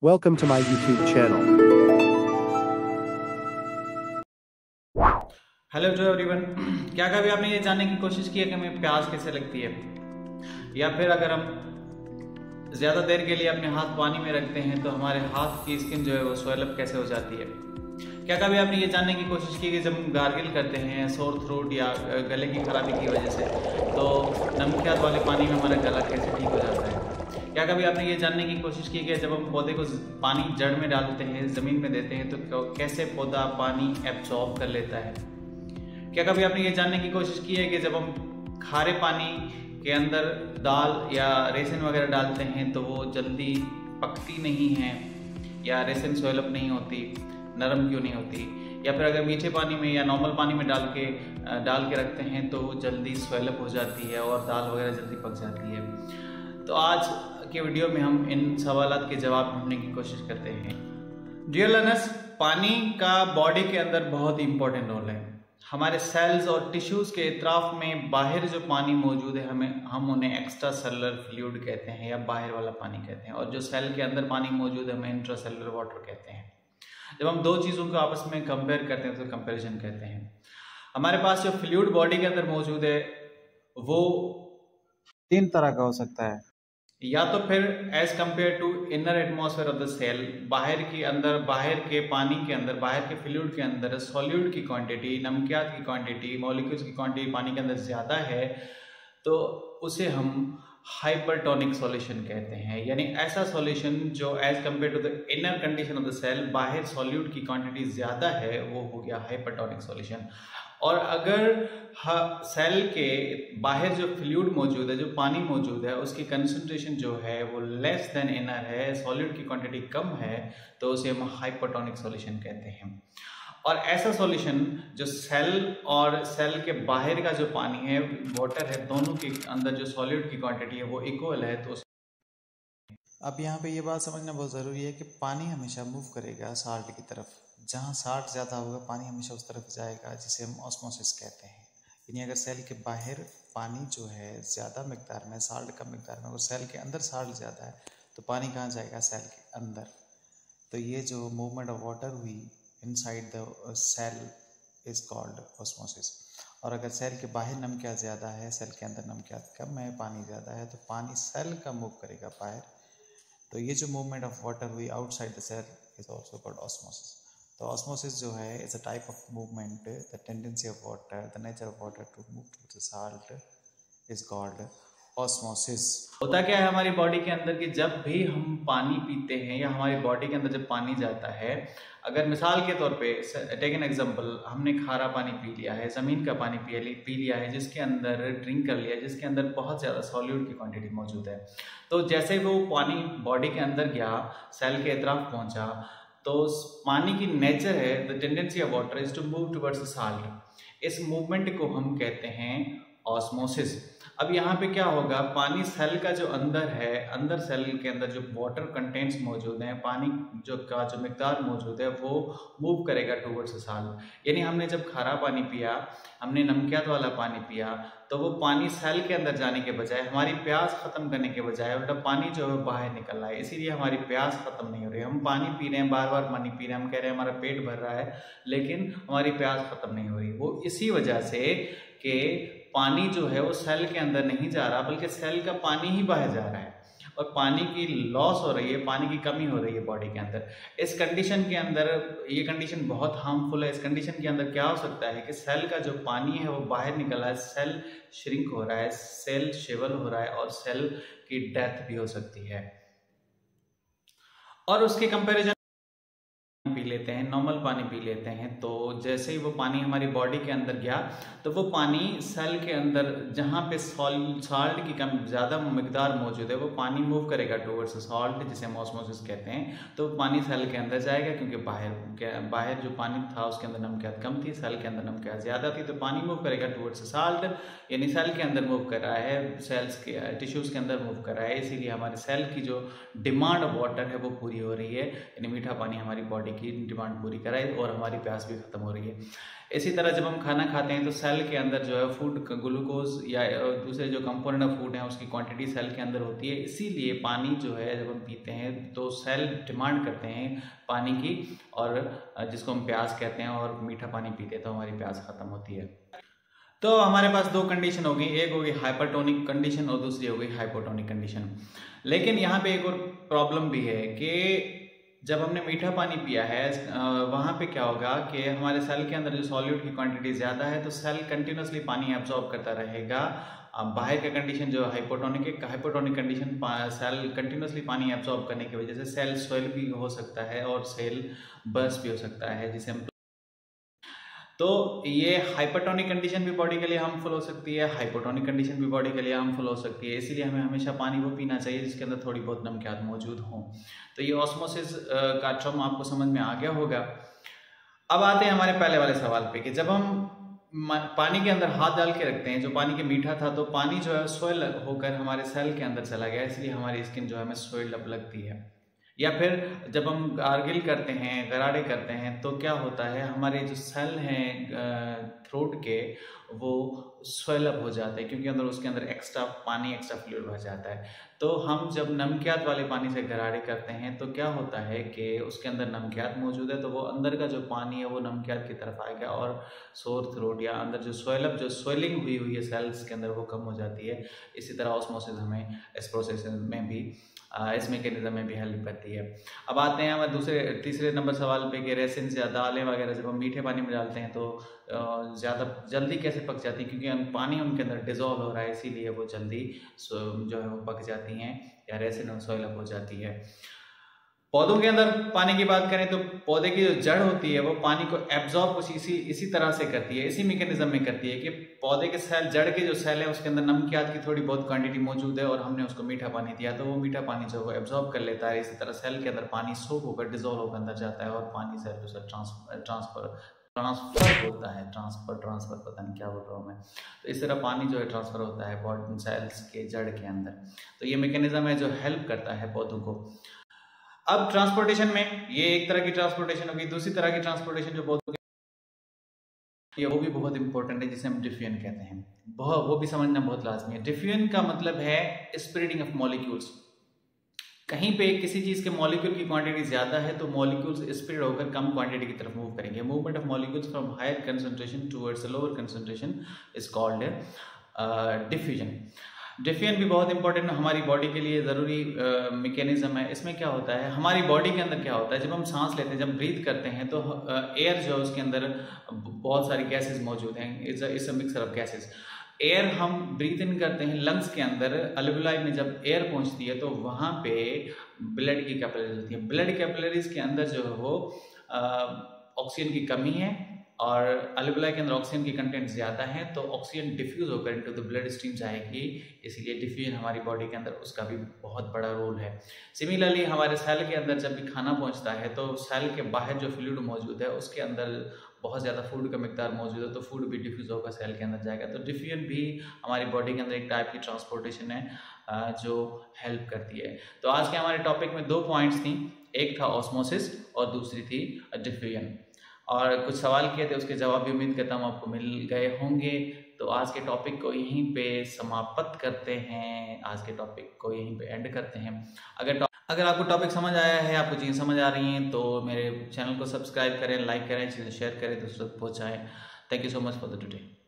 Welcome to my YouTube channel. Hello to everyone. क्या कभी आपने ये जानने की कोशिश की है कि हमें प्यास कैसे लगती है, या फिर अगर हम ज़्यादा देर के लिए अपने हाथ पानी में रखते हैं तो हमारे हाथ की स्किन जो है वो स्वेलअप कैसे हो जाती है। क्या कभी आपने ये जानने की कोशिश की कि जब हम गार्गिल करते हैं सोर थ्रोट या गले की खराबी की वजह से, तो नमकियात वाले पानी में हमारा गला कैसे ठीक हो जाता है। क्या कभी आपने ये जानने की कोशिश की कि जब हम पौधे को पानी जड़ में डालते हैं, ज़मीन में देते हैं, तो कैसे पौधा पानी एब्जॉर्ब कर लेता है। क्या कभी आपने ये जानने की कोशिश की है कि जब हम खारे पानी के अंदर दाल या रेसिन वगैरह डालते हैं तो वो जल्दी पकती नहीं है, या रेसिन स्वेलअप नहीं होती, नरम क्यों नहीं होती। या फिर अगर मीठे पानी में या नॉर्मल पानी में डाल के रखते हैं तो वो जल्दी स्वेलअप हो जाती है और दाल वगैरह जल्दी पक जाती है। तो आज के वीडियो में हम इन सवालात के जवाब ढूंढने की कोशिश करते हैं। डियर लर्नर्स, पानी का बॉडी के अंदर बहुत ही इंपॉर्टेंट रोल है। हमारे सेल्स और टिश्यूज के इतराफ में बाहर जो पानी मौजूद है हम उन्हें एक्स्ट्रा सेलुलर फ्लूइड कहते हैं या बाहर वाला पानी कहते हैं, और जो सेल के अंदर पानी मौजूद है हमें इंट्रासेलुलर वाटर कहते हैं। जब हम दो चीज़ों को आपस में कंपेयर करते हैं तो कंपैरिजन कहते हैं। हमारे पास जो फ्लूइड बॉडी के अंदर मौजूद है वो तीन तरह का हो सकता है। या तो फिर as compare to inner atmosphere of the cell, बाहर के पानी के अंदर, बाहर के फ्लूइड के अंदर सॉल्यूट की क्वांटिटी, नमकियात की क्वांटिटी, मॉलिक्यूल्स की क्वांटिटी पानी के अंदर ज़्यादा है, तो उसे हम हाइपरटोनिक सॉल्यूशन कहते हैं। यानी ऐसा सॉल्यूशन जो as compare to the inner condition of the cell बाहर सॉल्यूट की क्वांटिटी ज़्यादा है, वो हो गया हाइपरटोनिक सॉल्यूशन। और अगर सेल के बाहर जो फ्लूइड मौजूद है, जो पानी मौजूद है, उसकी कंसंट्रेशन जो है वो लेस देन इनर है, सॉल्यूट की क्वांटिटी कम है, तो उसे हम हाइपरटोनिक सॉल्यूशन कहते हैं। और ऐसा सॉल्यूशन जो सेल और सेल के बाहर का जो पानी है, वाटर है, दोनों के अंदर जो सॉल्यूट की क्वांटिटी है वो इक्वल है। तो अब यहाँ पे ये बात समझना बहुत ज़रूरी है कि पानी हमेशा मूव करेगा साल्ट की तरफ। जहाँ साल्ट ज़्यादा होगा पानी हमेशा उस तरफ जाएगा, जिसे हम ऑस्मोसिस कहते हैं। यानी अगर सेल के बाहर पानी जो है ज़्यादा मकदार में, साल्ट कम मकदार में, और सेल के अंदर साल्ट ज़्यादा है, तो पानी कहाँ जाएगा? सेल के अंदर। तो ये जो मूवमेंट ऑफ वाटर हुई inside the cell is called osmosis. और अगर सेल के बाहर नमकियात ज़्यादा है, सेल के अंदर नमकियात कम है, पानी ज़्यादा है, तो पानी सेल का मूव करेगा बाहर। तो ये जो मूवमेंट ऑफ वाटर हुई outside the cell is also called osmosis. तो ऑस्मोसिस जो है is a type of movement, the tendency of water, the nature of water to move to the salt is called osmosis. होता क्या है हमारी body के अंदर कि जब भी हम पानी पीते हैं या हमारी बॉडी के अंदर जब पानी जाता है, अगर मिसाल के तौर पे टेक एन एग्जांपल, हमने खारा पानी पी लिया है, ज़मीन का पानी पी लिया है, जिसके अंदर ड्रिंक कर लिया, जिसके अंदर बहुत ज़्यादा सॉल्यूट की क्वांटिटी मौजूद है, तो जैसे वो पानी बॉडी के अंदर गया, सेल के इतराफ पहुंचा, तो पानी की नेचर है, the tendency of water is to move towards salt. इस मूवमेंट को हम कहते हैं ऑस्मोसिस। अब यहाँ पे क्या होगा, पानी सेल का जो अंदर है, अंदर सेल के अंदर जो वाटर कंटेंट्स मौजूद हैं, पानी जो मिकदार मौजूद है, वो मूव करेगा टुवर्ड्स साल्ट। यानी हमने जब खारा पानी पिया, हमने नमकियात वाला पानी पिया, तो वो पानी सेल के अंदर जाने के बजाय, हमारी प्यास खत्म करने के बजाय, उल्टा पानी जो है बाहर निकल रहा है। इसीलिए हमारी प्यास खत्म नहीं हो रही। हम पानी पी रहे हैं, बार बार पानी पी रहे हैं, हम कह रहे हैं हमारा पेट भर रहा है, लेकिन हमारी प्यास खत्म नहीं हो रही। वो इसी वजह से कि पानी जो है वो सेल के अंदर नहीं जा रहा, बल्कि सेल का पानी ही बाहर जा रहा है, और पानी की लॉस हो रही है, पानी की कमी हो रही है बॉडी के अंदर। इस कंडीशन के अंदर, ये कंडीशन बहुत हार्मफुल है। इस कंडीशन के अंदर क्या हो सकता है कि सेल का जो पानी है वो बाहर निकल रहा है, सेल श्रिंक हो रहा है, सेल शेवल हो रहा है, और सेल की डेथ भी हो सकती है। और उसके कंपैरिजन पी लेते हैं, नॉर्मल पानी पी लेते हैं, तो जैसे ही वो पानी हमारी बॉडी के अंदर गया, तो वो पानी सेल के अंदर जहाँ पे साल्ट की कम ज़्यादा मकदार मौजूद है, वो पानी मूव करेगा टुवर्ड्स साल्ट, जिसे हम ऑस्मोसिस कहते हैं। तो पानी सेल के अंदर जाएगा, क्योंकि बाहर जो पानी था उसके अंदर नमकियात कम थी, सेल के अंदर नमकियात ज़्यादा थी, तो पानी मूव करेगा टुवर्ड्स साल्ट। यानी सेल के अंदर मूव कर रहा है, सेल्स के टिश्यूज़ के अंदर मूव कर रहा है। इसीलिए हमारे सेल की जो डिमांड ऑफ वाटर है वो पूरी हो रही है, यानी मीठा पानी हमारी बॉडी की डिमांड पूरी कराए और हमारी प्यास भी खत्म हो रही है। इसी तरह जब हम खाना खाते हैं तो सेल के अंदर जो है फूड ग्लूकोज या दूसरे जो कंपोनेंट ऑफ फूड हैं उसकी क्वांटिटी सेल के अंदर होती है। इसीलिए पानी जो है जब हम पीते हैं तो सेल डिमांड करते हैं पानी की, और जिसको हम प्यास कहते हैं, और मीठा पानी पीते हैं तो हमारी प्यास खत्म होती है। तो हमारे पास दो कंडीशन हो गई, एक हो गई हाइपरटोनिक कंडीशन और दूसरी हो गई हाइपोटोनिक कंडीशन। लेकिन यहाँ पे एक और प्रॉब्लम भी है कि जब हमने मीठा पानी पिया है वहाँ पे क्या होगा कि हमारे सेल के अंदर जो सॉल्यूट की क्वांटिटी ज़्यादा है तो सेल कंटिन्यूसली पानी एब्जॉर्ब करता रहेगा। बाहर का कंडीशन जो हाइपोटोनिक है, हाइपोटोनिक कंडीशन सेल कंटिन्यूसली पानी एब्जॉर्ब करने की वजह से सेल स्वेल भी हो सकता है और सेल बर्स्ट भी हो सकता है, जिसे हम तो ये हाइपरटोनिक कंडीशन भी बॉडी के लिए हार्मफुल हो सकती है, हाइपोटोनिक कंडीशन भी बॉडी के लिए हार्मफुल हो सकती है। इसीलिए हमें हमेशा पानी वो पीना चाहिए जिसके अंदर थोड़ी बहुत नमकियात मौजूद हों। तो ये ऑस्मोसिस का टर्म आपको समझ में आ गया होगा। अब आते हैं हमारे पहले वाले सवाल पे कि जब हम पानी के अंदर हाथ डाल के रखते हैं, जो पानी के मीठा था, तो पानी जो है स्वेल होकर हमारे सेल के अंदर चला गया, इसलिए हमारी स्किन जो है हमें स्वेल अप लगती है। या फिर जब हम गार्गिल करते हैं, गरारे करते हैं, तो क्या होता है हमारे जो सेल हैं थ्रोट के वो स्वेल अप हो जाते हैं, क्योंकि उसके अंदर एक्स्ट्रा फ्लूइड भर जाता है। तो हम जब नमकियात वाले पानी से गरारे करते हैं तो क्या होता है कि उसके अंदर नमकियात मौजूद है, तो वो अंदर का जो पानी है वो नमकियात की तरफ आएगा और सोर थ्रोट या अंदर जो स्वेलिंग हुई है सेल्स के अंदर वो कम हो जाती है। इसी तरह ऑस्मोसिस हमें इस प्रोसेस में भी इस मैकेनिज्म में भी हेल्प करती है। अब आते हैं हमारे तीसरे नंबर सवाल पे कि रेसिन्स या दालें वगैरह जब हम मीठे पानी में डालते हैं तो ज़्यादा जल्दी कैसे पक जाती है, क्योंकि पानी उनके अंदर डिज़ोल्व हो रहा है, इसीलिए वो जल्दी जो है वो पक जाती हैं या रेसिन सॉइल अप हो जाती है। पौधों के अंदर पानी की बात करें तो पौधे की जो जड़ होती है वो पानी को एब्जॉर्ब कुछ इसी तरह से करती है, इसी मैकेनिज्म में करती है कि पौधे के जड़ के जो सेल है उसके अंदर नमकियात की थोड़ी बहुत क्वांटिटी मौजूद है और हमने उसको मीठा पानी दिया तो वो मीठा पानी जो है एब्जॉर्ब कर लेता है। इसी तरह सेल के अंदर पानी सोख होकर डिजोल्व होकर अंदर जाता है और पानी सेल टू सेल ट्रांसफर पता नहीं क्या बोल रहा हूँ मैं। तो इस तरह पानी जो है ट्रांसफर होता है बॉडी सेल्स के जड़ के अंदर। तो ये मैकेनिज्म है जो हेल्प करता है पौधों को। अब ट्रांसपोर्टेशन में ये एक तरह की ट्रांसपोर्टेशन होगी, दूसरी तरह की ट्रांसपोर्टेशन जो बहुत ये वो भी बहुत इंपॉर्टेंट है, जिसे हम डिफ्यूजन कहते हैं। वो भी समझना बहुत लाजमी है। डिफ्यूजन का मतलब है स्प्रेडिंग ऑफ मॉलिक्यूल्स। कहीं पे किसी चीज के मॉलिक्यूल की क्वांटिटी ज्यादा है तो मॉलिक्यूल्स स्प्रेड होकर कम क्वांटिटी की तरफ मूव करेंगे। Movement of molecules from higher concentration towards lower concentration is called diffusion. Diffusion भी बहुत इंपॉर्टेंट हमारी बॉडी के लिए ज़रूरी मैकेनिज्म है। इसमें क्या होता है, हमारी बॉडी के अंदर क्या होता है, जब हम सांस लेते हैं, जब ब्रीथ करते हैं तो एयर जो है उसके अंदर बहुत सारी गैसेस मौजूद हैं। It's a mixer of gases. Air हम ब्रीथ इन करते हैं लंग्स के अंदर, अल्वेओलाई में जब एयर पहुंचती है तो वहाँ पे ब्लड की कैपिलरीज होती है। ब्लड कैपिलरीज के अंदर जो है वो ऑक्सीजन की कमी है और अल्वेओलाई के अंदर ऑक्सीजन की कंटेंट ज़्यादा है, तो ऑक्सीजन डिफ्यूज होकर इनटू द ब्लड स्ट्रीम जाएगी। इसीलिए डिफ्यूजन हमारी बॉडी के अंदर उसका भी बहुत बड़ा रोल है। सिमिलरली हमारे सेल के अंदर जब भी खाना पहुंचता है तो सेल के बाहर जो फ्लूइड मौजूद है उसके अंदर बहुत ज़्यादा फूड का मिकदार मौजूद है, तो फूड भी डिफ्यूज होकर सेल के अंदर जाएगा। तो डिफ्यूजन भी हमारी बॉडी के अंदर एक टाइप की ट्रांसपोर्टेशन है जो हेल्प करती है। तो आज के हमारे टॉपिक में 2 पॉइंट्स थी, एक था ऑस्मोसिस और दूसरी थी डिफ्यूजन। और कुछ सवाल किए थे, उसके जवाब भी उम्मीद करता हूँ आपको मिल गए होंगे। तो आज के टॉपिक को यहीं पे समाप्त करते हैं, आज के टॉपिक को यहीं पे एंड करते हैं। अगर आपको टॉपिक समझ आया है, आपको चीज़ें समझ आ रही हैं तो मेरे चैनल को सब्सक्राइब करें, लाइक करें, चीज़ें शेयर करें, दूसरों तक पहुँचाएँ। Thank you so much for the today.